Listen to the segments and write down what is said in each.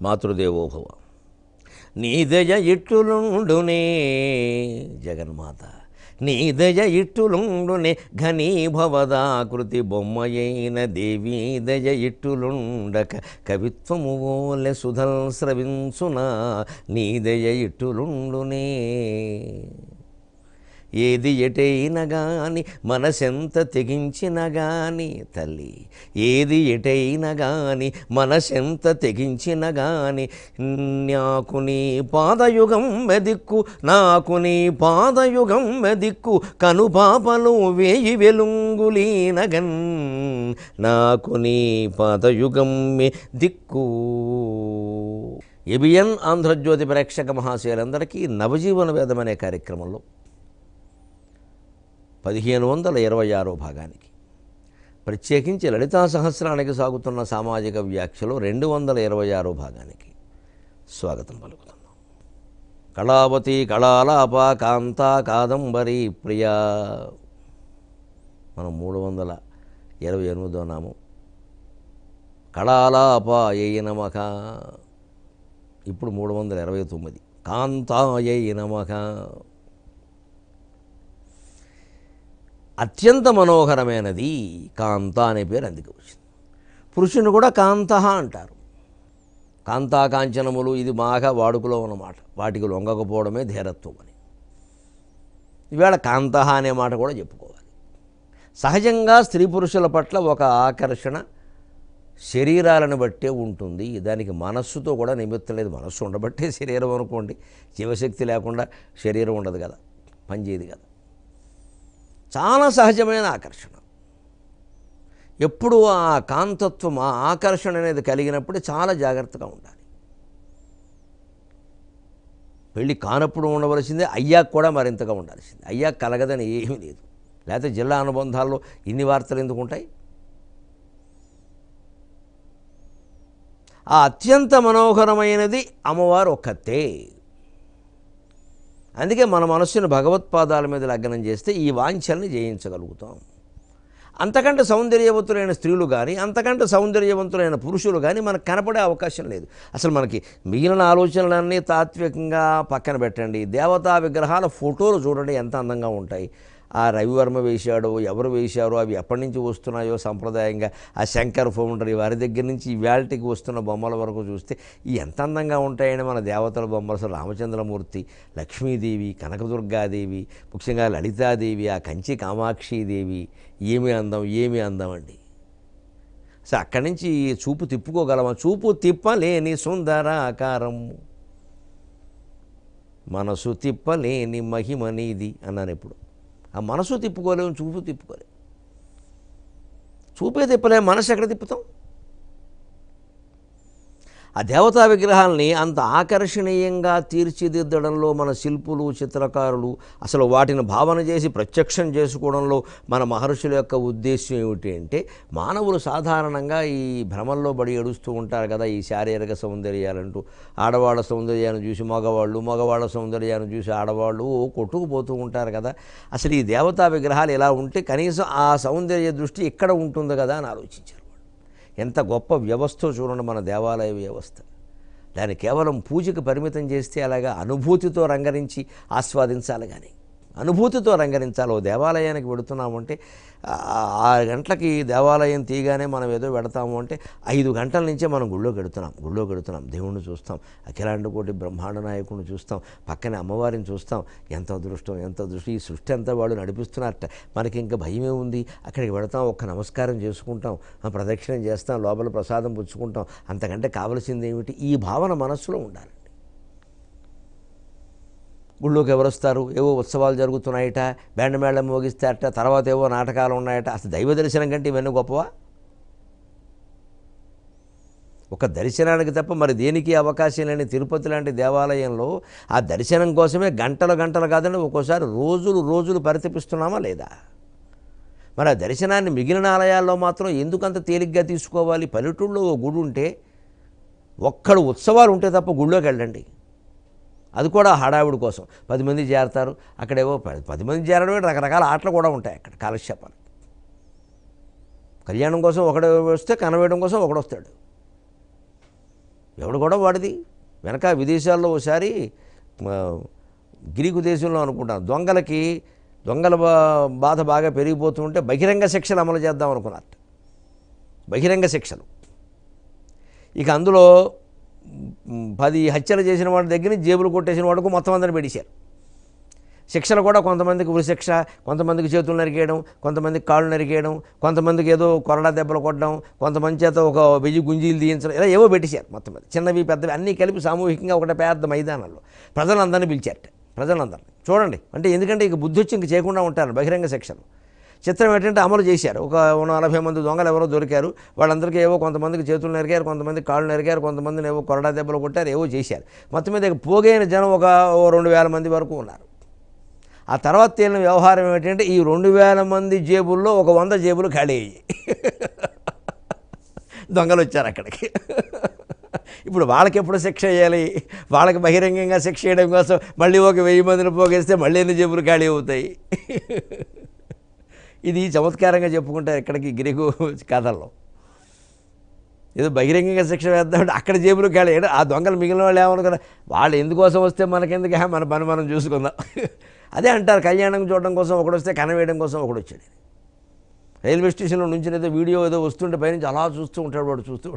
మాతృదేవోభవ. నీ దయ ఇట్టులుండునే జగన్మాత, నీ దయ ఇట్టులుండునే ఘనీభవదాకృతి బొమ్మయైన దేవీ దయ ఇట్టులుండక కవిత్వము ఓలె సుధల్ స్రవించునా నీ దయ ఇట్టులుండునే. ఏది ఎటైన గాని మనసెంత తెగించిన గాని తల్లి, ఏది ఎటైన గాని మనసెంత తెగించిన గాని నాకు నీ పాదయుగం మెదిక్కు, నాకు నీ పాదయుగం మెదిక్కు కనుపాపలు వేయి వెలుంగులీనగన్, నాకు నీ పాదయుగం దిక్కు. ఎబిఎన్ ఆంధ్రజ్యోతి ప్రేక్షక మహాశయులందరికీ నవజీవన వేదం అనే కార్యక్రమంలో 1526 భాగానికి, ప్రత్యేకించి లలితా సహస్రానికి సాగుతున్న సామాజిక వ్యాఖ్యలో 226 భాగానికి స్వాగతం పలుకుతున్నాం. కళావతి కళాలాప కాంతా కాదంబరి ప్రియా. మనం 328వ నామం కళాలాప ఏయ నమః. ఇప్పుడు 329 కాంతాయై నమః. అత్యంత మనోహరమైనది కాంత అనే పేరు అందుకే వచ్చింది. పురుషుని కూడా కాంత అంటారు. కాంతా కాంచనములు ఇది బాగా వాడుకలో ఉన్నమాట. వాటికి లొంగకపోవడమే ధీరత్వం అని. ఈవేళ కాంత అనే మాట కూడా చెప్పుకోవాలి. సహజంగా స్త్రీ పురుషుల పట్ల ఒక ఆకర్షణ శరీరాలను బట్టే ఉంటుంది. దానికి మనస్సుతో కూడా నిమిత్తం లేదు. మనస్సు ఉండబట్టే శరీరం అనుకోండి. జీవశక్తి లేకుండా శరీరం ఉండదు కదా, పనిచేయదు కదా. చాలా సహజమైన ఆకర్షణ. ఎప్పుడు ఆ కాంతత్వం, ఆ ఆకర్షణ అనేది కలిగినప్పుడు చాలా జాగ్రత్తగా ఉండాలి. పెళ్ళి కానప్పుడు ఉండవలసిందే, అయ్యాక కూడా మరింతగా ఉండాల్సిందే. అయ్యాక కలగదని ఏమీ లేదు. లేకపోతే జిల్లా అనుబంధాల్లో ఇన్ని వార్తలు ఎందుకు ఉంటాయి? ఆ అత్యంత మనోహరమైనది అమ్మవారు ఒక్కతే. అందుకే మన మనస్సును భగవత్పాదాల మీద లగ్నం చేస్తే ఈ వాంఛల్ని జయించగలుగుతాం. అంతకంటే సౌందర్యవంతులైన స్త్రీలు కానీ, అంతకంటే సౌందర్యవంతులైన పురుషులు కానీ మనకు కనపడే అవకాశం లేదు. అసలు మనకి మిగిలిన ఆలోచనలన్నీ తాత్వికంగా పక్కన పెట్టండి. దేవతా విగ్రహాల ఫోటోలు చూడండి ఎంత అందంగా ఉంటాయి. ఆ రవివర్మ వేశాడో, ఎవరు వేశారో, అవి ఎప్పటి నుంచి వస్తున్నాయో సంప్రదాయంగా, ఆ శంకర్ ఫౌండరీ వారి దగ్గర నుంచి ఇవాళకి వస్తున్న బొమ్మల వరకు చూస్తే ఎంత అందంగా ఉంటాయని మన దేవతల బొమ్మలు. అసలు రామచంద్రమూర్తి, లక్ష్మీదేవి, కనకదుర్గాదేవి, ముఖ్యంగా లలితాదేవి, ఆ కంచి కామాక్షీదేవి, ఏమి అందం, ఏమి అందం అండి. సో అక్కడి నుంచి చూపు తిప్పుకోగలమా? చూపు తిప్పలేని సుందరాకారం, మనసు తిప్పలేని మహిమనిది అన్నాను ఎప్పుడు. ఆ మనసు తిప్పుకోలేము, చూపు తిప్పుకోలేము. చూపే తిప్పలేము, మనసు ఎక్కడ తిప్పుతాం? ఆ దేవతా విగ్రహాలని అంత ఆకర్షణీయంగా తీర్చిదిద్దడంలో మన శిల్పులు, చిత్రకారులు, అసలు వాటిని భావన చేసి ప్రత్యక్షం చేసుకోవడంలో మన మహర్షుల యొక్క ఉద్దేశం ఏమిటి అంటే, మానవులు సాధారణంగా ఈ భ్రమల్లో పడి ఏడుస్తూ ఉంటారు కదా, ఈ శారీరక సౌందర్యాలంటూ. ఆడవాళ్ళ సౌందర్యాన్ని చూసి మగవాళ్ళు, మగవాళ్ళ సౌందర్యాన్ని చూసి ఆడవాళ్ళు కొట్టుకుపోతూ ఉంటారు కదా. అసలు ఈ దేవతా విగ్రహాలు ఎలా ఉంటే కనీసం ఆ సౌందర్య దృష్టి ఇక్కడ ఉంటుంది కదా అని ఆలోచించారు. ఎంత గొప్ప వ్యవస్థ చూడండి మన దేవాలయ వ్యవస్థ. దాన్ని కేవలం పూజకు పరిమితం చేస్తే అలాగా అనుభూతితో రంగరించి ఆస్వాదించాలి. కానీ అనుభూతితో రంగరించాలి. ఓ దేవాలయానికి వెడుతున్నామంటే 6 గంటలకి దేవాలయం తీయగానే మనం ఏదో పెడతాము అంటే 5 గంటల నుంచే మనం గుళ్ళోకి వెడుతున్నాం, దేవుణ్ణి చూస్తాం, అఖిలాండ కోటి బ్రహ్మాండ నాయకుడిని చూస్తాం, పక్కనే అమ్మవారిని చూస్తాం. ఎంత అదృష్టం, ఎంత అదృష్టం! ఈ సృష్టి అంతా వాళ్ళు నడిపిస్తున్నారట. మనకి ఇంకా భయమే ఉంది. అక్కడికి వెడతాం, ఒక్క నమస్కారం చేసుకుంటాం, ప్రదక్షిణం చేస్తాం, లోపల ప్రసాదం పుచ్చుకుంటాం. అంతకంటే కావలసింది ఏమిటి? ఈ భావన మనస్సులో ఉండాలి. గుళ్ళోకి ఎవరు వస్తారు? ఏవో ఉత్సవాలు జరుగుతున్నాయట, బ్యాండ్ మేళం మోగిస్తారట, తర్వాత ఏవో నాటకాలు ఉన్నాయట. అసలు దైవ దర్శనం కంటే ఇవన్నీ గొప్పవా? ఒక దర్శనానికి తప్ప మరి దేనికి అవకాశం లేని తిరుపతి లాంటి దేవాలయంలో ఆ దర్శనం కోసమే గంటలు కాదండి, ఒక్కోసారి రోజులు పరితపిస్తున్నామా లేదా? మరి ఆ దర్శనాన్ని మిగిలిన ఆలయాల్లో మాత్రం ఎందుకంత తేలిగ్గా తీసుకోవాలి? పల్లెటూళ్ళలో ఓ గుడి ఉంటే, ఒక్కడు ఉత్సవాలు ఉంటే తప్ప గుళ్ళోకి వెళ్ళండి. అది కూడా హడావిడి కోసం 10 మంది చేరతారు. అక్కడేవో 10 మంది చేరడమే, రకరకాల ఆటలు కూడా ఉంటాయి అక్కడ, కాలక్షేపాలు. కళ్యాణం కోసం ఒకడు వస్తే కనవేయడం కోసం ఒకడు వస్తాడు. ఎవడు కూడా వాడిది. వెనక విదేశాల్లో ఒకసారి గ్రీకు దేశంలో అనుకుంటాను, దొంగల బాధ బాగా పెరిగిపోతుంటే బహిరంగ శిక్షలు అమలు చేద్దాం అనుకున్నారు. బహిరంగ శిక్షలు. ఇక అందులో 10 హత్యలు చేసిన వాడి దగ్గర నుంచి జేబులు కొట్టేసిన వాడుకు మొత్తం అందరిని పెట్టేశారు. శిక్షలు కూడా కొంతమందికి ఉరిశిక్ష, కొంతమందికి చేతులు నరికేయడం, కొంతమందికి కాళ్ళు నరికేయడం, కొంతమందికి ఏదో కొరడా దెబ్బలు కొట్టడం, కొంతమంది చేత ఒక 1000 గుంజీలు తీయించడం, ఇలా ఏవో పెట్టేశారు. మొత్తం మీద చిన్నవి పెద్దవి అన్నీ కలిపి సామూహికంగా ఒకటే పెద్ద మైదానంలో ప్రజలందరినీ పిలిచారట. ప్రజలందరినీ చూడండి అంటే ఎందుకంటే ఇక బుద్ధి వచ్చి ఇంక చేయకుండా ఉంటారు బహిరంగ శిక్షలు. చిత్రం ఏంటంటే అమలు చేశారు. ఒక 40 మంది దొంగలు ఎవరో దొరికారు. వాళ్ళందరికీ ఏవో కొంతమందికి చేతులు నరికారు, కొంతమంది కాళ్ళు నరికారు, కొంతమందిని ఏవో కొరడా దెబ్బలు కొట్టారు, ఏవో చేశారు. మొత్తం మీద ఇక పోగైన జనం ఒక 2000 మంది వరకు ఉన్నారు. ఆ తర్వాత తేలిన వ్యవహారం ఏమిటంటే ఈ 2000 మంది జేబుల్లో ఒక 100 జేబులు ఖాళీ అయ్యాయి. దొంగలు వచ్చారు అక్కడికి. ఇప్పుడు వాళ్ళకి ఎప్పుడు శిక్ష వేయాలి? వాళ్ళకి బహిరంగంగా శిక్ష చేయడం కోసం మళ్ళీ ఒక 1000 మందిని పోగేస్తే మళ్ళీ ఎన్ని జేబులు ఖాళీ అవుతాయి? ఇది చమత్కారంగా చెప్పుకుంటారు ఇక్కడికి గ్రీకు కథల్లో. ఏదో బహిరంగంగా శిక్ష వేద్దామంటే అక్కడ జేబులు ఖాళీ. ఆ దొంగలు మిగిలిన వాళ్ళు ఏమనుకున్నా వాళ్ళు ఎందుకోసం వస్తే మనకెందుకు, మన పని మనం చూసుకుందాం. అదే అంటారు, కళ్యాణం చూడడం కోసం ఒకడు వస్తే కనవేయడం కోసం ఒకడు వచ్చాడు. రైల్వే స్టేషన్లో నుంచి ఏదో వీడియో ఏదో వస్తుంటే పైనుంచి అలా చూస్తూ ఉంటాడు. వాడు చూస్తూ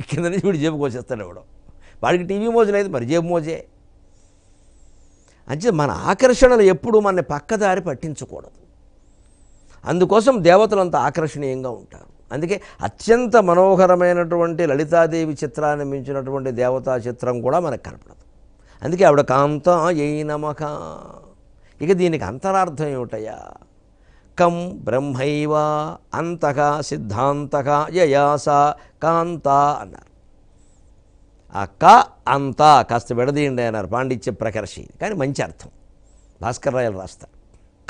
కింద నుంచి వీడు జేబుకి వచ్చేస్తాడు. వాడు వాడికి టీవీ మోజు లేదు, మరి జేబు మోజే. అంటే మన ఆకర్షణలు ఎప్పుడు మన పక్కదారి పట్టించకూడదు. అందుకోసం దేవతలంతా ఆకర్షణీయంగా ఉంటారు. అందుకే అత్యంత మనోహరమైనటువంటి లలితాదేవి చిత్రాన్ని మించినటువంటి దేవతా చిత్రం కూడా మనకు కనపడదు. అందుకే ఆవిడ కాంతాయై నమః. ఇక దీనికి అంతరార్థం ఏమిటయ్యా? కం బ్రహ్మైవ అంతక సిద్ధాంతక యయాస కాంత అన్నారు. ఆ క అంత కాస్త విడదీయండి అన్నారు పాండిత్య ప్రకర్షి, కానీ మంచి అర్థం భాస్కర్ రాయలు రాస్తారు.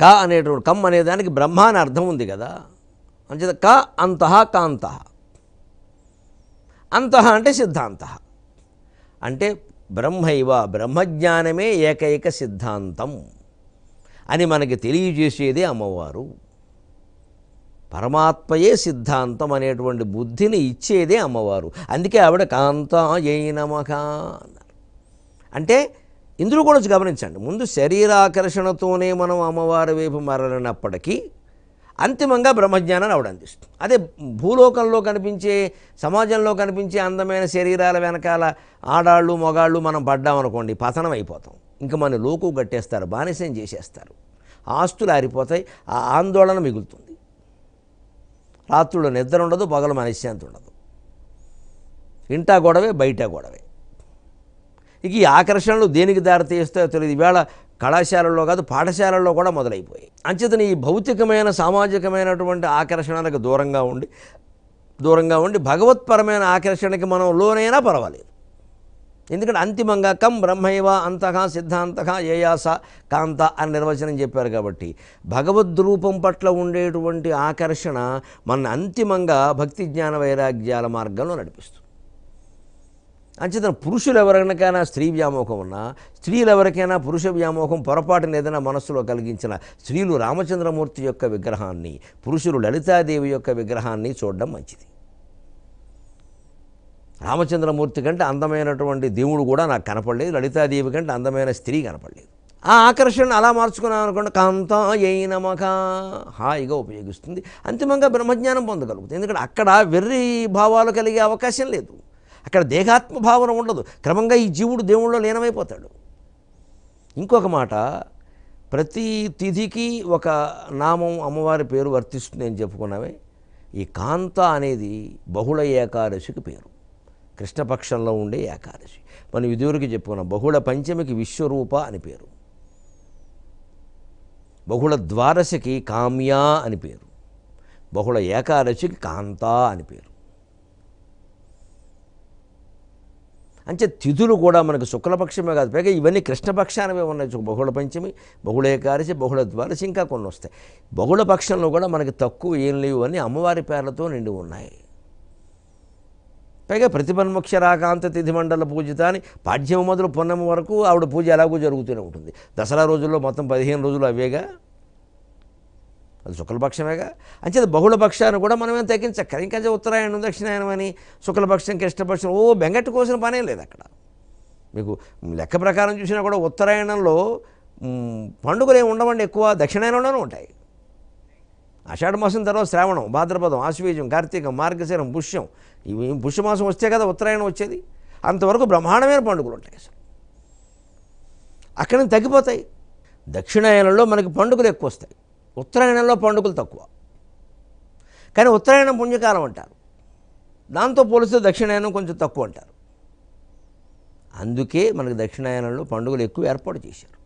క అనేటువంటి కమ్ అనేదానికి బ్రహ్మ అని అర్థం ఉంది కదా. అంచేత క అంతః కాంత. అంతః అంటే సిద్ధాంత, అంటే బ్రహ్మైవ బ్రహ్మజ్ఞానమే ఏకైక సిద్ధాంతం అని మనకి తెలియజేసేదే అమ్మవారు. పరమాత్మయే సిద్ధాంతం అనేటువంటి బుద్ధిని ఇచ్చేదే అమ్మవారు. అందుకే ఆవిడ కాంతాయై నమః అన్నారు. అంటే ఇందులో కూడా గమనించండి, ముందు శరీరాకర్షణతోనే మనం అమ్మవారి వైపు మరలినప్పటికీ అంతిమంగా బ్రహ్మజ్ఞానాన్ని ఆవిడ అందిస్తుంది. అదే భూలోకంలో కనిపించే, సమాజంలో కనిపించే అందమైన శరీరాల వెనకాల ఆడాళ్ళు మొగాళ్ళు మనం పడ్డామనుకోండి, పతనం అయిపోతాం. ఇంకా మన లోకు కట్టేస్తారు, బానిసం చేసేస్తారు, ఆస్తులు ఆరిపోతాయి, ఆ ఆందోళన మిగులుతుంది. రాత్రులు నిద్ర ఉండదు, పగలు మనశ్శాంతి ఉండదు, ఇంటా గొడవే బయట గొడవే. ఇక ఈ ఆకర్షణలు దేనికి దారితీస్తాయో తెలియదు. ఈవేళ కళాశాలల్లో కాదు పాఠశాలల్లో కూడా మొదలైపోయాయి. అంచేతని ఈ భౌతికమైన సామాజికమైనటువంటి ఆకర్షణలకు దూరంగా ఉండి భగవత్పరమైన ఆకర్షణకి మనం లోనైనా పర్వాలేదు. ఎందుకంటే అంతిమంగా కం బ్రహ్మైవ అంతః సిద్ధాంతః యయాస కాంత అని నిర్వచనం చెప్పారు. కాబట్టి భగవద్రూపం పట్ల ఉండేటువంటి ఆకర్షణ మన అంతిమంగా భక్తి జ్ఞాన వైరాగ్యాల మార్గంలో నడిపిస్తుంది. అంచేతన పురుషులు ఎవరికైనా స్త్రీ వ్యామోహం ఉన్నా, స్త్రీలు ఎవరికైనా పురుష వ్యామోహం పొరపాటున ఏదైనా మనస్సులో కలిగించిన స్త్రీలు రామచంద్రమూర్తి యొక్క విగ్రహాన్ని, పురుషులు లలితాదేవి యొక్క విగ్రహాన్ని చూడడం మంచిది. రామచంద్రమూర్తి కంటే అందమైనటువంటి దేవుడు కూడా నాకు కనపడలేదు, లలితాదేవి కంటే అందమైన స్త్రీ కనపడలేదు. ఆ ఆకర్షణ అలా మార్చుకున్నాం అనుకోండి, కాంతాయై నమః హాయిగా ఉపయోగిస్తుంది. అంతిమంగా బ్రహ్మజ్ఞానం పొందగలుగుతుంది. ఎందుకంటే అక్కడ వెర్రి భావాలు కలిగే అవకాశం లేదు, అక్కడ దేహాత్మ భావన ఉండదు. క్రమంగా ఈ జీవుడు దేవుళ్ళలో లీనమైపోతాడు. ఇంకొక మాట, ప్రతి తిథికి ఒక నామం అమ్మవారి పేరు వర్తిస్తుంది అని చెప్పుకున్నామే. ఈ కాంత అనేది బహుళ ఏకాదశికి పేరు, కృష్ణపక్షంలో ఉండే ఏకాదశి. మనం ఇదివరకు చెప్పుకున్నాం, బహుళ పంచమికి విశ్వరూప అని పేరు, బహుళ ద్వాదశికి కామ్య అని పేరు, బహుళ ఏకాదశికి కాంత అని పేరు. అంటే తిథులు కూడా మనకు శుక్లపక్షమే కాదు, పైగా ఇవన్నీ కృష్ణపక్షానివే ఉన్నాయి. బహుళ పంచమి, బహుళ ఏకాదశి, బహుళ ద్వాదశి, ఇంకా కొన్ని వస్తాయి. బహుళ పక్షంలో కూడా మనకి తక్కువ ఏం లేవు, అన్నీ అమ్మవారి పేర్లతో నిండి ఉన్నాయి. పైగా ప్రతిపన్మక్షరాకాంత తిథి మండల పూజిత అని పాడ్యమ మొదలు పున్నమి వరకు ఆవిడ పూజ ఎలాగో జరుగుతూనే ఉంటుంది. దసరా రోజుల్లో మొత్తం 15 రోజులు అవేగా. అది శుక్లపక్షమేగా. అంచేది బహుళపక్షాన్ని కూడా మనమేం తగ్గించక్కర. ఇంకా ఉత్తరాయణం దక్షిణాయనం అని శుక్లపక్షం కృష్ణపక్షం బెంగట్టు కోసిన పనేం లేదు అక్కడ. మీకు లెక్క ప్రకారం చూసినా కూడా ఉత్తరాయణంలో పండుగలు ఏమి ఉండవండి, ఎక్కువ దక్షిణాయనంలోనే ఉంటాయి. ఆషాఢమాసం తర్వాత శ్రావణం, భాద్రపదం, ఆశ్వీజం, కార్తీకం, మార్గశిరం, పుష్యం, ఇవి పుష్యమాసం వస్తే కదా ఉత్తరాయణం వచ్చేది. అంతవరకు బ్రహ్మాండమైన పండుగలు ఉంటాయి. అసలు అక్కడి నుంచి తగ్గిపోతాయి. దక్షిణాయనంలో మనకి పండుగలు ఎక్కువ వస్తాయి, ఉత్తరాయణంలో పండుగలు తక్కువ. కానీ ఉత్తరాయణం పుణ్యకాలం అంటారు, దాంతో పోలిస్తే దక్షిణాయనం కొంచెం తక్కువ అంటారు. అందుకే మనకి దక్షిణాయనంలో పండుగలు ఎక్కువ ఏర్పాటు చేశారు.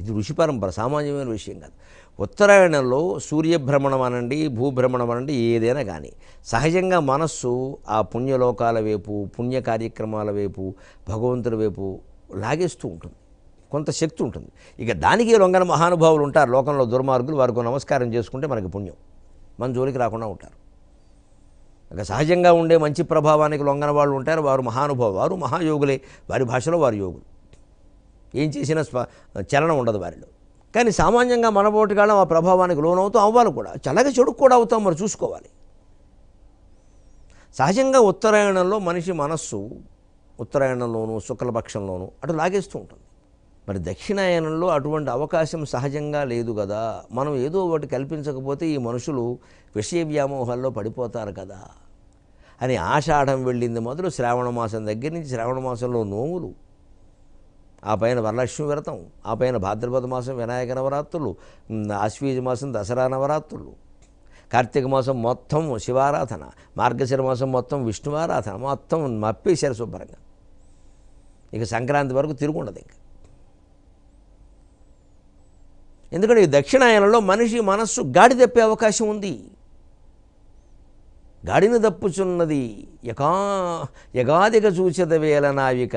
ఇది ఋషి పరంపర, సామాన్యమైన విషయం కాదు. ఉత్తరాయణంలో సూర్యభ్రమణం అనండి, భూభ్రమణం అనండి, ఏదైనా కానీ సహజంగా మనస్సు ఆ పుణ్యలోకాల వైపు, పుణ్య కార్యక్రమాల వైపు, భగవంతుడి వైపు లాగేస్తూ ఉంటుంది. కొంత శక్తి ఉంటుంది. ఇక దానికి లొంగన మహానుభావులు ఉంటారు లోకంలో, దుర్మార్గులు. వారికి నమస్కారం చేసుకుంటే మనకి పుణ్యం, మన జోలికి రాకుండా ఉంటారు. ఇక సహజంగా ఉండే మంచి ప్రభావానికి లొంగన వాళ్ళు ఉంటారు, వారు మహానుభావులు, వారు మహాయోగులే. వారి భాషలో వారు యోగులు, ఏం చేసినా చలనం ఉండదు వారిలో. కానీ సామాన్యంగా మనబోటిగాళ్ళం ఆ ప్రభావానికి లోనవుతూ అవ్వాలి కూడా, చల్లగా చెడుకు కూడా అవుతాం, మరి చూసుకోవాలి. సహజంగా ఉత్తరాయణంలో మనిషి మనస్సు ఉత్తరాయణంలోనూ శుక్లపక్షంలోనూ అటు లాగేస్తూ ఉంటుంది. మరి దక్షిణాయనంలో అటువంటి అవకాశం సహజంగా లేదు కదా. మనం ఏదో ఒకటి కల్పించకపోతే ఈ మనుషులు విషయ వ్యామోహాల్లో పడిపోతారు కదా అని ఆషాఢం వెళ్ళింది మొదలు శ్రావణ మాసం దగ్గర నుంచి, శ్రావణ మాసంలో నోములు, ఆ పైన వరలక్ష్మి వ్రతం, ఆ పైన భాద్రపద మాసం వినాయక నవరాత్రులు, ఆశ్వీజ మాసం దసరా నవరాత్రులు, కార్తీక మాసం మొత్తం శివారాధన, మార్గశిర మాసం మొత్తం విష్ణువారాధన, మొత్తం మప్పేశారు శుభ్రంగా. ఇక సంక్రాంతి వరకు తిరుగుండదు ఇంకా. ఎందుకంటే ఈ దక్షిణాయనంలో మనిషి మనస్సు గాడి తప్పే అవకాశం ఉంది. గాడిని దప్పుచున్నది యగాదిగ చూచెదవేల నావిక,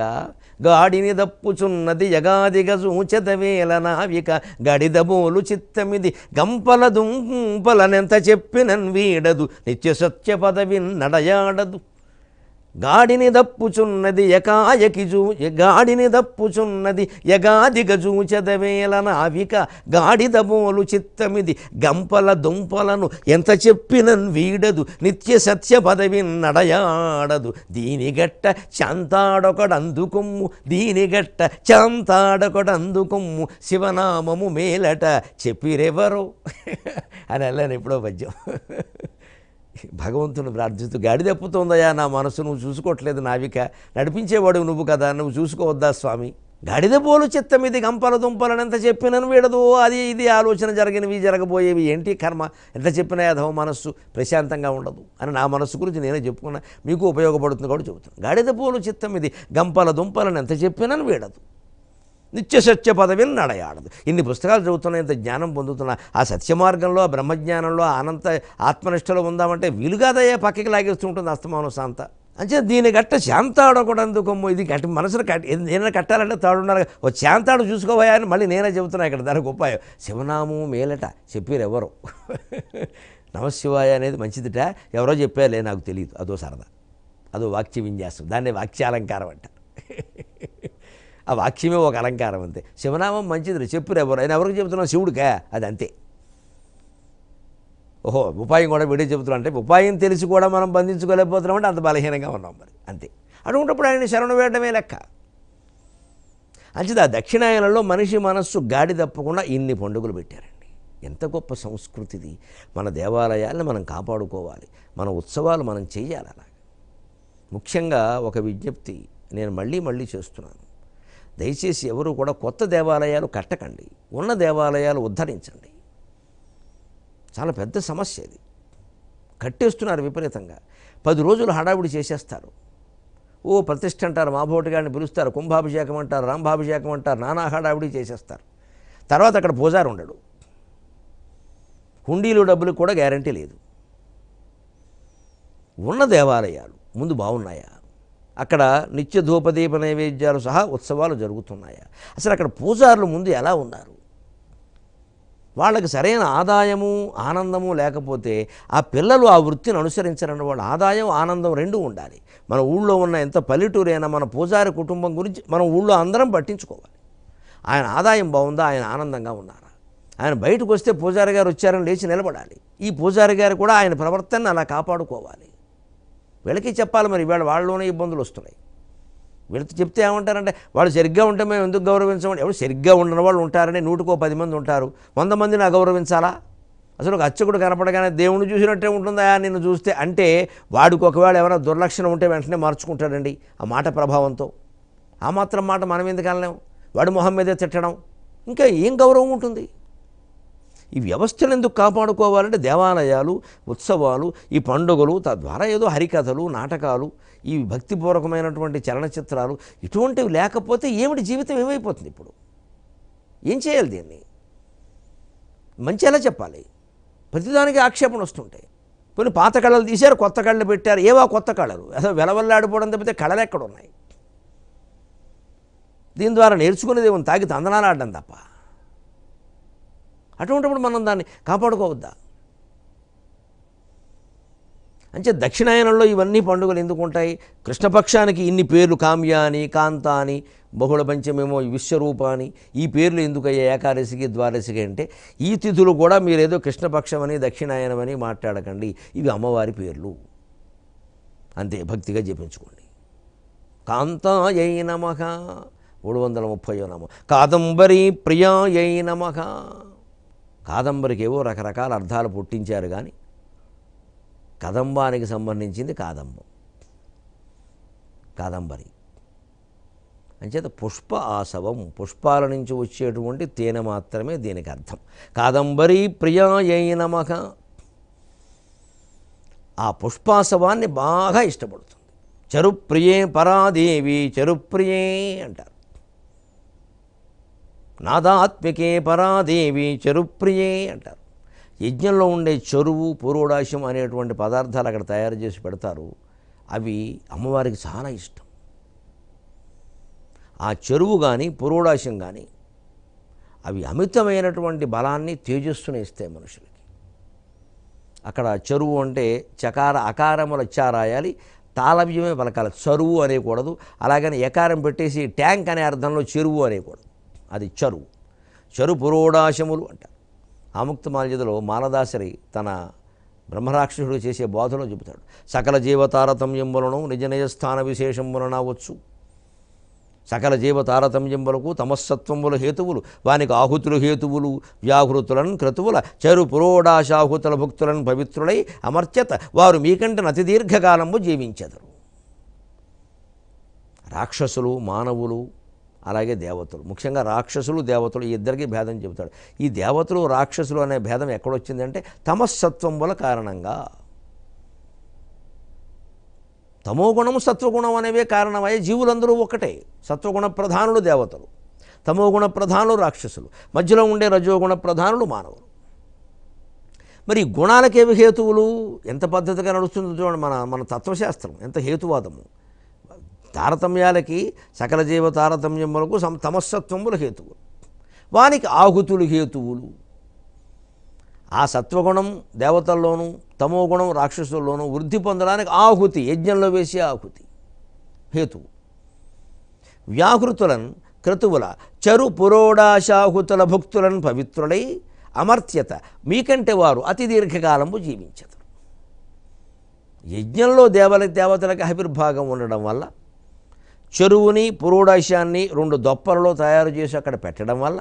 గాడిని దప్పుచున్నది యగాదిగ చూచెదవేల నావిక, గడిదబోలు చిత్తమిది గంపల దుంపలనెంత చెప్పినన్ వీడదు, నిత్య సత్య పదవి నడయాడదు. గాడిని దప్పుచున్నది గాడిని దప్పుచున్నది యగాదిగ చూచెదవేల నావిక, గాడిదబోలు చిత్తమిది గంపల దుంపలను ఎంత చెప్పినన్ వీడదు, నిత్య సత్య పదవి నడయాడదు. దీనిగట్ట చాంతాడొకడందుకొమ్ము, దీనిగట్ట చాంతాడొకడందుకొమ్ము, శివనామము మేలట చెప్పిరెవరో అని అల్లాను ఎప్పుడో పద్యం. భగవంతుని ప్రార్థిస్తూ, గాడి తప్పుతోందయా నా మనసు, నువ్వు చూసుకోవట్లేదు నావిక, నడిపించేవాడు నువ్వు కదా, నువ్వు చూసుకోవద్దా స్వామి. గాడిద పోలు చిత్తం ఇది గంపల దుంపలనంత చెప్పినను వీడదు, అది ఇది ఆలోచన జరిగినవి జరగబోయేవి ఏంటి కర్మ, ఎంత చెప్పినా యథవ మనస్సు ప్రశాంతంగా ఉండదు అని నా మనస్సు గురించి నేనే చెప్పుకున్నా, మీకు ఉపయోగపడుతుంది కూడా చెబుతున్నాను. గాడిద పోలు చిత్తం ఇది గంపల దుంపలను ఎంత చెప్పినను వీడదు, నిత్య సత్య పదవిని నడయాడదు. ఇన్ని పుస్తకాలు చదువుతున్నా, ఇంత జ్ఞానం పొందుతున్నా, ఆ సత్య మార్గంలో, ఆ బ్రహ్మజ్ఞానంలో, అనంత ఆత్మనిష్టలో ఉందామంటే వీలుగాదయ్యే, పక్కకి లాగేస్తూ ఉంటుంది అస్తమానం శాంత. అంటే దీని గట్ట శాంతాడకూడదుకొమ్ము, ఇది కట్టి మనసును ఏదైనా కట్టాలంటే తాడున్నారు, ఓ శాంతాడు చూసుకోవా అని మళ్ళీ నేనే చెబుతున్నా ఇక్కడ. దానికి ఉపాయం శివనామం మేలట చెప్పారు ఎవరో. నమశివాయ అనేది మంచిదిట, ఎవరో చెప్పారులే, నాకు తెలియదు, అదో సరదా, అదో వాక్య విన్యాసం, దాన్ని వాక్యాలంకారం అంటారు. ఆ వాక్యమే ఒక అలంకారం అంతే. శివనామం మంచిది చెప్పురు ఎవరు, ఆయన ఎవరికి చెబుతున్నాం, శివుడికా, అది అంతే. ఓహో ఉపాయం కూడా వీడే చెబుతున్నాం అంటే, ఉపాయం తెలిసి కూడా మనం బంధించుకోలేకపోతున్నామంటే అంత బలహీనంగా ఉన్నాం మరి, అంతే. అటువంటిప్పుడు ఆయన శరణు వేయడమే లెక్క. అంచేది ఆ దక్షిణాయనంలో మనిషి మనస్సు గాడి తప్పకుండా ఇన్ని పండుగలు పెట్టారండి. ఎంత గొప్ప సంస్కృతిది. మన దేవాలయాలను మనం కాపాడుకోవాలి, మన ఉత్సవాలు మనం చేయాలి. అలా ముఖ్యంగా ఒక విజ్ఞప్తి నేను మళ్ళీ చేస్తున్నాను, దయచేసి ఎవరు కూడా కొత్త దేవాలయాలు కట్టకండి, ఉన్న దేవాలయాలు ఉద్ధరించండి. చాలా పెద్ద సమస్య ఇది. కట్టేస్తున్నారు విపరీతంగా, 10 రోజులు హడావిడి చేసేస్తారు. ఓ ప్రతిష్ఠ అంటారు, మాభోటిగాడిని పిలుస్తారు, కుంభాభిషేకం అంటారు, రాంభాభిషేకం అంటారు, నానా హడావిడి చేసేస్తారు. తర్వాత అక్కడ పూజారి ఉండడు, హుండీలు డబ్బులు కూడా గ్యారంటీ లేదు. ఉన్న దేవాలయాలు ముందు బాగున్నాయా, అక్కడ నిత్య ధూపదీప నైవేద్యాలు సహా ఉత్సవాలు జరుగుతున్నాయా, అసలు అక్కడ పూజారులు ముందు ఎలా ఉన్నారు, వాళ్ళకి సరైన ఆదాయము ఆనందము లేకపోతే ఆ పిల్లలు ఆ వృత్తిని అనుసరించరండి. వాళ్ళ ఆదాయం ఆనందం రెండూ ఉండాలి. మన ఊళ్ళో ఉన్న ఎంత పల్లెటూరైనా మన పూజారి కుటుంబం గురించి మనం ఊళ్ళో అందరం పట్టించుకోవాలి. ఆయన ఆదాయం బాగుందా, ఆయన ఆనందంగా ఉన్నారా, ఆయన బయటకు వస్తే పూజారి గారు వచ్చారని లేచి నిలబడాలి. ఈ పూజారి గారు కూడా ఆయన ప్రవర్తనని అలా కాపాడుకోవాలి. వీళ్ళకి చెప్పాలి. మరి వీళ్ళ వాళ్ళలోనే ఇబ్బందులు వస్తున్నాయి. వీళ్ళతో చెప్తే ఏమంటారంటే వాళ్ళు సరిగ్గా ఉంటే మేము ఎందుకు గౌరవించమంటే, ఎవరు సరిగ్గా ఉండని వాళ్ళు ఉంటారని 100కో 10 మంది ఉంటారు. 100 మందిని గౌరవించాలా? అసలు ఒక అర్చకుడు కనపడగానే దేవుణ్ణి చూసినట్టే ఉంటుందా నిన్ను చూస్తే అంటే వాడికి ఒకవేళ ఏమైనా దుర్లక్షణం ఉంటే వెంటనే మార్చుకుంటాడండి ఆ మాట ప్రభావంతో. ఆ మాత్రం మాట మనం ఎందుకు అనలేం? వాడి మొహం మీదే తిట్టడం ఇంకా ఏం గౌరవం ఉంటుంది? ఈ వ్యవస్థను ఎందుకు కాపాడుకోవాలంటే దేవాలయాలు, ఉత్సవాలు, ఈ పండుగలు, తద్వారా ఏదో హరికథలు, నాటకాలు, ఈ భక్తిపూర్వకమైనటువంటి చలనచిత్రాలు ఇటువంటివి లేకపోతే ఏమిటి జీవితం ఏమైపోతుంది? ఇప్పుడు ఏం చేయాలి? దీన్ని మంచి ఎలా చెప్పాలి? ప్రతిదానికి ఆక్షేపణ వస్తుంటాయి. కొన్ని పాత కళలు తీశారు, కొత్త కళలు పెట్టారు. ఏవా కొత్త కళలు? అసలు వెలవల్లాడిపోవడం తప్పితే కళలు ఎక్కడ ఉన్నాయి? దీని ద్వారా నేర్చుకునేది ఏమో తాగి తందనాలు ఆడడం తప్ప. అటువంటిప్పుడు మనం దాన్ని కాపాడుకోవద్దా? అంటే దక్షిణాయనంలో ఇవన్నీ పండుగలు ఎందుకు ఉంటాయి? కృష్ణపక్షానికి ఇన్ని పేర్లు, కామ్య అని, కాంత అని, బహుళ పంచమేమో విశ్వరూప అని, ఈ పేర్లు ఎందుకయ్యా ఏకాదశికి ద్వాదశికి అంటే ఈ తిథులు కూడా మీరేదో కృష్ణపక్షం అని దక్షిణాయనం అని మాట్లాడకండి. ఇవి అమ్మవారి పేర్లు, అంతే. భక్తిగా జపించుకోండి. కాంతాయై నమః 330వ నామం. కాదంబరి ప్రియాయై నమః. కాదంబరికి ఏవో రకరకాల అర్థాలు పుట్టించారు, కానీ కదంబానికి సంబంధించింది కాదంబం, కాదంబరి. అంచేత పుష్ప ఆసవం, పుష్పాల నుంచి వచ్చేటువంటి తేనె మాత్రమే దీనికి అర్థం. కాదంబరి ప్రియాయై నమః. ఆ పుష్పాసవాన్ని బాగా ఇష్టపడుతుంది. చరుప్రియే పరాదేవి, చరుప్రియే అంటారు. నాదాత్మికే పరాదేవి చరుప్రియే అంటారు. యజ్ఞంలో ఉండే చెరువు, పురోడాశం అనేటువంటి పదార్థాలు అక్కడ తయారు చేసి పెడతారు. అవి అమ్మవారికి చాలా ఇష్టం. ఆ చెరువు కానీ పురోడాశం కానీ అవి అమితమైనటువంటి బలాన్ని, తేజస్సుని ఇస్తాయి మనుషులకి. అక్కడ చెరువు అంటే చకార అకారములు రాయాలి, తాళవ్యమే పలకాలి. చరువు అనేకూడదు. అలాగని ఎకారం పెట్టేసి ట్యాంక్ అనే అర్థంలో చెరువు అనేకూడదు. అది చరువు. చరు పురోడాశములు అంటారు. ఆముక్తమాల్యదలో మాలదాసరి తన బ్రహ్మరాక్షసుడు చేసే బోధలో చెబుతాడు. సకల జీవతారతమ్యంబులను నిజ నిజ స్థాన విశేషములనవచ్చు. సకల జీవ తారతమ్యంబులకు తమస్సత్వముల హేతువులు, వానికి ఆహుతులు హేతువులు, వ్యాహృతులను క్రతువుల చరు పురోడాశాహుతుల భక్తులను పవిత్రులై అమర్చత వారు మీకంటే అతి దీర్ఘకాలము జీవించెదరు. రాక్షసులు, మానవులు, అలాగే దేవతలు, ముఖ్యంగా రాక్షసులు, దేవతలు, ఈ ఇద్దరికి భేదం చెబుతాడు. ఈ దేవతలు, రాక్షసులు అనే భేదం ఎక్కడొచ్చిందంటే తమస్సత్వముల కారణంగా. తమోగుణం, సత్వగుణం అనేవే కారణమయ్యే. జీవులందరూ ఒకటే. సత్వగుణ ప్రధానులు దేవతలు, తమోగుణ ప్రధానులు రాక్షసులు, మధ్యలో ఉండే రజోగుణ ప్రధానులు మానవులు. మరి గుణాలకేవి హేతువులు? ఎంత పద్ధతిగా నడుస్తుందో చూడండి మన తత్వశాస్త్రం, ఎంత హేతువాదము. తారతమ్యాలకి సకల జీవ తారతమ్యములకు తమస్సత్వములు హేతువులు, వానికి ఆహుతులు హేతువులు. ఆ సత్వగుణం దేవతల్లోనూ, తమోగుణం రాక్షసుల్లోనూ వృద్ధి పొందడానికి ఆహుతి, యజ్ఞంలో వేసే ఆహుతి హేతువు. వ్యాహృతులను క్రతువుల చరు పురోడాశాహుతుల భక్తులను పవిత్రులై అమర్త్యత మీకంటే వారు అతి దీర్ఘకాలము జీవించదు. యజ్ఞంలో దేవతలకు ఆవిర్భాగం ఉండడం వల్ల, చెరువుని పురోడాశాన్ని 2 దొప్పలలో తయారు చేసి అక్కడ పెట్టడం వల్ల,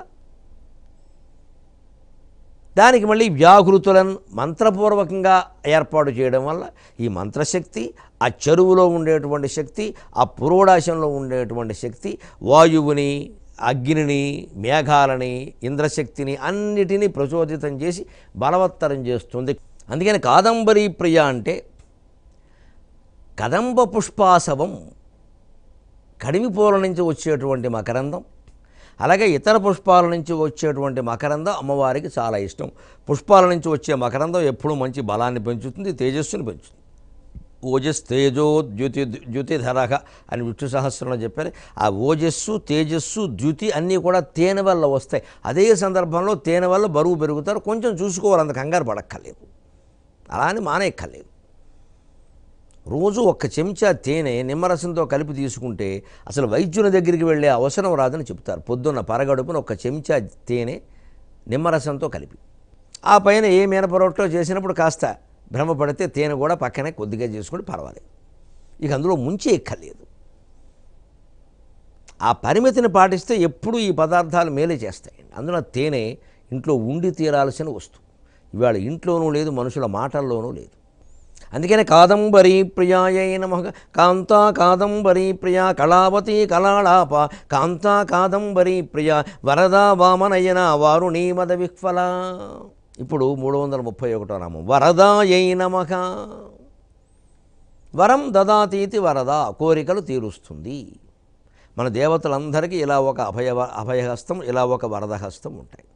దానికి మళ్ళీ వ్యాహృతులను మంత్రపూర్వకంగా ఏర్పాటు చేయడం వల్ల ఈ మంత్రశక్తి, ఆ చెరువులో ఉండేటువంటి శక్తి, ఆ పురోడాశంలో ఉండేటువంటి శక్తి వాయువుని, అగ్నిని, మేఘాలని, ఇంద్రశక్తిని అన్నిటినీ ప్రచోదితం చేసి బలవత్తరం చేస్తుంది. అందుకని కాదంబరీ ప్రియ అంటే కదంబ పుష్పాసవం, కడిమి పూల నుంచి వచ్చేటువంటి మకరందం, అలాగే ఇతర పుష్పాల నుంచి వచ్చేటువంటి మకరందం అమ్మవారికి చాలా ఇష్టం. పుష్పాల నుంచి వచ్చే మకరందం ఎప్పుడూ మంచి బలాన్ని పెంచుతుంది, తేజస్సుని పెంచుతుంది. ఓజస్ తేజో ద్యుతిధరహ అని విష్ణు సహస్రంలో చెప్పారు. ఆ ఓజస్సు, తేజస్సు, ద్యుతి అన్నీ కూడా తేనె వల్ల వస్తాయి. అదే సందర్భంలో తేనె వల్ల బరువు పెరుగుతారు. కొంచెం చూసుకోవాలి, అంత కంగారు పడక్కర్లేదు, అలా అని మానేయక్కర్లేదు. రోజు 1 చెంచా తేనె నిమ్మరసంతో కలిపి తీసుకుంటే అసలు వైద్యుని దగ్గరికి వెళ్ళే అవసరం రాదని చెప్తారు. పొద్దున్న పరగడుపున 1 చెంచా తేనె నిమ్మరసంతో కలిపి ఆ పైన ఏ మినపరొట్టో చేసినప్పుడు కాస్త భ్రమపడితే తేనె కూడా పక్కనే కొద్దిగా చేసుకుని పర్వాలేదు. ఇక అందులో ముంచి ఎక్కర్లేదు. ఆ పరిమితిని పాటిస్తే ఎప్పుడూ ఈ పదార్థాలు మేలే చేస్తాయి. అందులో తేనె ఇంట్లో ఉండి తీరాల్సిన వస్తువు. ఇవాళ ఇంట్లోనూ లేదు, మనుషుల మాటల్లోనూ లేదు. అందుకనే కాదంబరీ ప్రియాయై నమః, కాంతా కాదంబరీ ప్రియా కళావతి కళాళాప, కాంతా కాదంబరీ ప్రియ వరదా వామనయన వారుణీ మద విహ్వల. ఇప్పుడు 331వ నామం వరదాయై నమః. వరం దదాతీతి వరద, కోరికలు తీరుస్తుంది. మన దేవతలందరికీ ఇలా ఒక అభయహస్తం, ఇలా ఒక వరదహస్తం ఉంటాయి.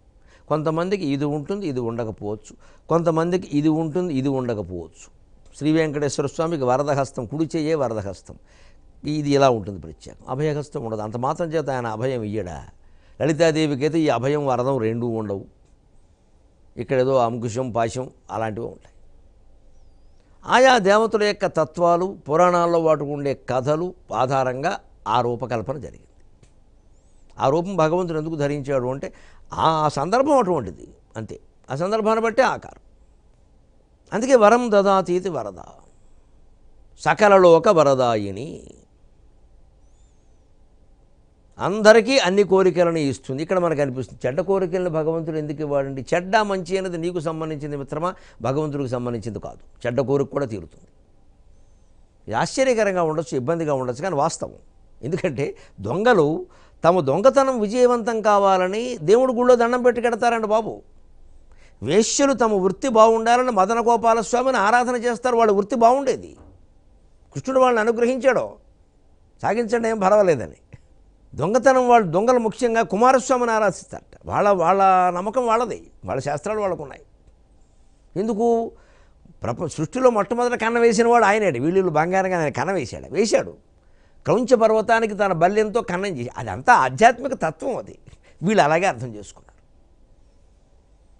కొంతమందికి ఇది ఉంటుంది, ఇది ఉండకపోవచ్చు. కొంతమందికి ఇది ఉంటుంది, ఇది ఉండకపోవచ్చు. శ్రీ వెంకటేశ్వర స్వామికి వరదహస్తం, కుడి చెయ్యే వరదహస్తం, ఇది ఇలా ఉంటుంది ప్రత్యేకం. అభయహస్తం ఉండదు. అంత మాత్రం చేత ఆయన అభయం ఇయ్యడా? లలితాదేవికి అయితే ఈ అభయం వరదం రెండూ ఉండవు. ఇక్కడేదో అంకుశం పాశం అలాంటివి ఉంటాయి. ఆయా దేవతల యొక్క తత్వాలు, పురాణాల్లో వాటికి ఉండే కథలు ఆధారంగా ఆ రూపకల్పన జరిగింది. ఆ రూపం భగవంతుడు ఎందుకు ధరించాడు అంటే ఆ సందర్భం అటువంటిది, అంతే. ఆ సందర్భాన్ని బట్టే ఆకారం. అందుకే వరం దదాతీతి వరద, సకలలోక వరదాయిని. అందరికీ అన్ని కోరికలను ఇస్తుంది. ఇక్కడ మనకు అనిపిస్తుంది చెడ్డ కోరికలను భగవంతుడు ఎందుకు ఇవ్వాడండి? చెడ్డ మంచి అనేది నీకు సంబంధించింది మిత్రమా, భగవంతుడికి సంబంధించింది కాదు. చెడ్డ కోరిక కూడా తీరుతుంది. ఇది ఆశ్చర్యకరంగా ఉండొచ్చు, ఇబ్బందిగా ఉండొచ్చు, కానీ వాస్తవం. ఎందుకంటే దొంగలు తమ దొంగతనం విజయవంతం కావాలని దేవుడి గుళ్ళో దండం పెట్టి కడతారండి బాబు. వేశ్యలు తమ వృత్తి బాగుండాలని మదన గోపాల స్వామిని ఆరాధన చేస్తారు. వాళ్ళ వృత్తి బాగుండేది, కృష్ణుడు వాళ్ళని అనుగ్రహించాడో సాగించండి, ఏం పర్వాలేదని. దొంగతనం వాళ్ళు దొంగలు ముఖ్యంగా కుమారస్వామిని ఆరాధిస్తారట. వాళ్ళ నమ్మకం వాళ్ళది, వాళ్ళ శాస్త్రాలు వాళ్ళకు ఉన్నాయి. ఎందుకు? సృష్టిలో మొట్టమొదట కన్న వేసిన వాడు ఆయనేడు. వీళ్ళు బంగారంగా ఆయన కన్న వేశాడు. క్రౌంచ పర్వతానికి తన బల్యంతో కన్నం చేసి, అదంతా ఆధ్యాత్మిక తత్వం. అది వీళ్ళు అలాగే అర్థం చేసుకున్నారు.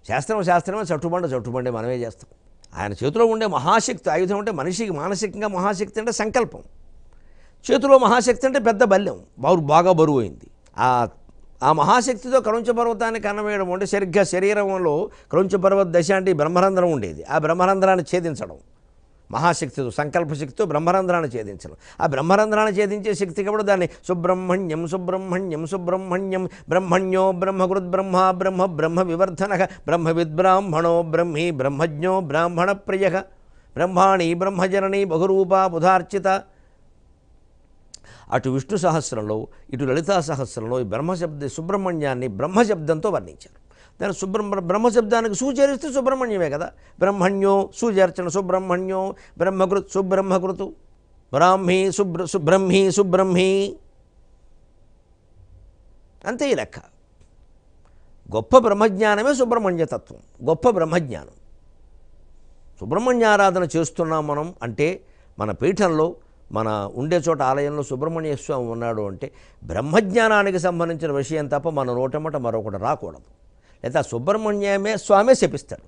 శాస్త్రమే చట్టుబండే మనమే చేస్తాం. ఆయన చేతిలో ఉండే మహాశక్తి ఆయుధం అంటే మనిషికి మానసికంగా మహాశక్తి అంటే సంకల్పం. చేతిలో మహాశక్తి అంటే పెద్ద బల్యం, బాగా బరువు అయింది. ఆ మహాశక్తితో క్రౌంచ పర్వతాన్ని కన్నవేయడం అంటే సరిగ్గా శరీరంలో క్రౌంచ పర్వత దశ అంటే బ్రహ్మరంధ్రం ఉండేది. ఆ బ్రహ్మరంధ్రాన్ని ఛేదించడం మహాశక్తితో, సంకల్పశక్తితో బ్రహ్మరంధ్రాన్ని ఛేదించడం. ఆ బ్రహ్మరంధ్రాన్ని ఛేదించే శక్తి కాబట్టి దాన్ని సుబ్రహ్మణ్యం సుబ్రహ్మణ్యం సుబ్రహ్మణ్యం బ్రహ్మణ్యో బ్రహ్మకృత్ బ్రహ్మ వివర్ధన బ్రహ్మవిద్బ్రాహ్మణో బ్రహ్మీ బ్రహ్మజ్ఞో బ్రాహ్మణ ప్రియ బ్రహ్మాణి బ్రహ్మజనని బహురూపా బుధార్చిత. అటు విష్ణు సహస్రంలో, ఇటు లలితా సహస్రంలో ఈ బ్రహ్మశబ్ద సుబ్రహ్మణ్యాన్ని బ్రహ్మశబ్దంతో వర్ణించారు. దాని బ్రహ్మశబ్దానికి సూచరిస్తే సుబ్రహ్మణ్యమే కదా. బ్రహ్మణ్యో సూచర్చన సుబ్రహ్మణ్యో బ్రహ్మకృత్ సుబ్రహ్మకృతు బ్రాహ్మీ సుబ్రహ్మీ అంతే ఈ లెక్క. గొప్ప బ్రహ్మజ్ఞానమే సుబ్రహ్మణ్యతత్వం, గొప్ప బ్రహ్మజ్ఞానం. సుబ్రహ్మణ్యారాధన చేస్తున్నాం మనం అంటే మన పీఠంలో, మన ఉండే చోట ఆలయంలో సుబ్రహ్మణ్య స్వామి ఉన్నాడు అంటే బ్రహ్మజ్ఞానానికి సంబంధించిన విషయం తప్ప మన నోటమట మరొకటి రాకూడదు. లేదా సుబ్రహ్మణ్యమే స్వామే శపిస్తాడు.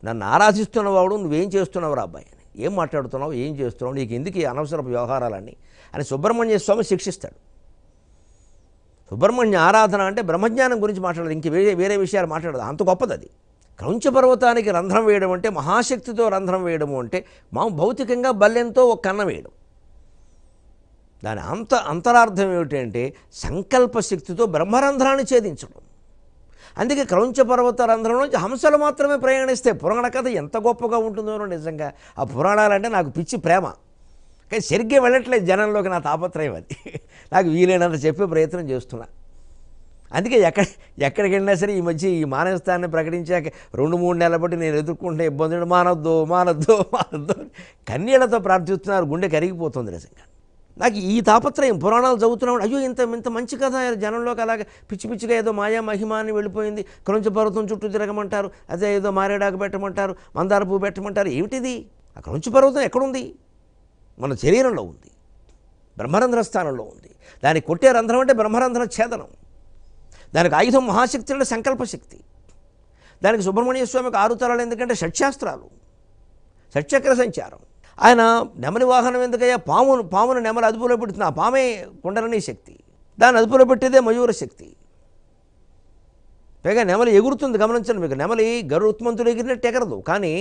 నన్ను ఆరాధిస్తున్నవాడు నువ్వేం చేస్తున్నావు రా అబ్బాయి అని, ఏం మాట్లాడుతున్నావు, ఏం చేస్తున్నావు, నీకు ఎందుకు ఈ అనవసరపు వ్యవహారాలన్నీ అని సుబ్రహ్మణ్య స్వామి శిక్షిస్తాడు. సుబ్రహ్మణ్య ఆరాధన అంటే బ్రహ్మజ్ఞానం గురించి మాట్లాడదు, ఇంక వేరే విషయాలు మాట్లాడదు, అంత గొప్పది అది. క్రౌంచ పర్వతానికి రంధ్రం వేయడం అంటే, మహాశక్తితో రంధ్రం వేయడము అంటే భౌతికంగా బల్యంతో ఒక కన్నం వేయడం. దాని అంతరార్థం ఏమిటంటే సంకల్పశక్తితో బ్రహ్మరంధ్రాన్ని ఛేదించడం. అందుకే క్రౌంచ పర్వత రంధ్రం నుంచి హంసలు మాత్రమే ప్రయాణిస్తాయి. పురాణ కథ ఎంత గొప్పగా ఉంటుందో నిజంగా. ఆ పురాణాలంటే నాకు పిచ్చి ప్రేమ, కానీ సరిగ్గా వెళ్ళట్లేదు జనంలోకి. నా తాపత్రయం అది. నాకు వీలైనంత చెప్పే ప్రయత్నం చేస్తున్నా. అందుకే ఎక్కడికి వెళ్ళినా సరే ఈ మధ్య ఈ మానేస్తాన్ని ప్రకటించాక 2-3 నెలల బట్టి నేను ఎదుర్కొంటే ఇబ్బందులు, మానొద్దు కన్నీళ్లతో ప్రార్థిస్తున్నారు. గుండె కరిగిపోతుంది నిజంగా. నాకు ఈ తాపత్రయం పురాణాలు చదువుతున్నాడు. అయ్యో ఇంత మంచి కథ జనంలోకి అలాగే పిచ్చిగా ఏదో మాయా మహిమాని వెళ్ళిపోయింది. క్రౌంచ పర్వతం చుట్టూ తిరగమంటారు, అదే ఏదో మారేడాకు పెట్టమంటారు, మందార పువ్వు పెట్టమంటారు. ఏమిటిది? ఆ క్రౌంచ పర్వతం ఎక్కడుంది? మన శరీరంలో ఉంది, బ్రహ్మరంధ్ర స్థానంలో ఉంది. దానికి కొట్టే రంధ్రం అంటే బ్రహ్మరంధ్ర ఛేదనం. దానికి ఆయుధం మహాశక్తి అంటే సంకల్పశక్తి. దానికి సుబ్రహ్మణ్య స్వామికి 6 తలలు ఎందుకంటే షట్శాస్త్రాలు, షట్చక్ర సంచారం. ఆయన నెమలి వాహనం ఎందుకయ్యా? పామును నెమలి అదుపులో పెడుతుంది. ఆ పామే కుండలిని శక్తి, దాన్ని అదుపులో పెట్టేదే మయూర శక్తి. పైగా నెమలి ఎగురుతుంది, గమనించండి. మీకు నెమలి గరుత్మంతుడు ఎగిరినట్టు ఎగరదు, కానీ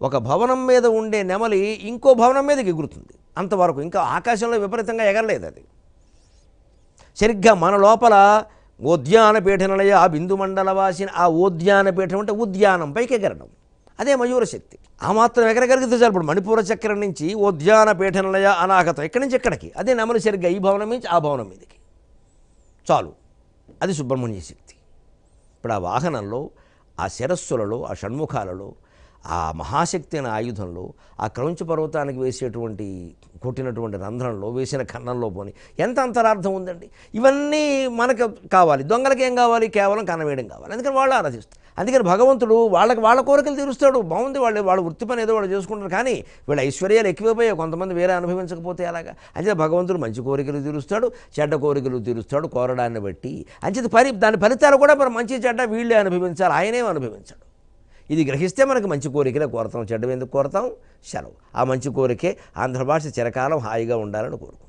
ఒక భవనం మీద ఉండే నెమలి ఇంకో భవనం మీదకి ఎగురుతుంది. అంతవరకు ఇంకా ఆకాశంలో విపరీతంగా ఎగరలేదు అది. సరిగ్గా మన లోపల ఉద్యానపీఠనలయ ఆ బిందు మండలవాసిన ఆ ఉద్యానపీఠం అంటే ఉద్యానం పైకి ఎగరడం, అదే మయూర శక్తి. ఆ మాత్రం ఎగరగలిగితే చాలు. ఇప్పుడు మణిపూర చక్రం నుంచి ఉద్యానపీఠనలయ అనాగతం, ఇక్కడి నుంచి ఎక్కడికి, అదే నెమలి సరిగ్గా ఈ భవనం నుంచి ఆ భవనం మీదకి చాలు. అది సుబ్రహ్మణ్య శక్తి. ఇప్పుడు ఆ వాహనంలో, ఆ శిరస్సులలో, ఆ షణ్ముఖాలలో, ఆ మహాశక్తి అనే ఆయుధంలో, ఆ క్రౌంచ పర్వతానికి వేసేటువంటి కొట్టినటువంటి రంధ్రంలో, వేసిన కన్నంలో పోని ఎంత అంతరార్థం ఉందండి. ఇవన్నీ మనకు కావాలి. దొంగలకి ఏం కావాలి? కేవలం కన్నవేయడం కావాలి. అందుకని వాళ్ళు ఆరాధిస్తారు. అందుకని భగవంతుడు వాళ్ళ కోరికలు తీరుస్తాడు. బాగుంది, వాళ్ళ వృత్తి పని ఏదో వాళ్ళు చేసుకుంటారు. కానీ వీళ్ళ ఐశ్వర్యాలు ఎక్కువైపోయాయి, కొంతమంది వేరే అనుభవించకపోతే అలాగా. అంచేత భగవంతుడు మంచి కోరికలు తీరుస్తాడు, చెడ్డ కోరికలు తీరుస్తాడు కోరడాన్ని బట్టి. అంచేత దాని ఫలితాలు కూడా మరి మంచి చెడ్డ వీళ్ళే అనుభవించాలి, ఆయనేం అనుభవించాడు. ఇది గ్రహిస్తే మనకు మంచి కోరికలే కోరతాం, చెడ్డ ఎందుకు కోరతాం? సెలవు. ఆ మంచి కోరికే ఆంధ్ర భాష చిరకాలం హాయిగా ఉండాలని కోరుకుంటాం.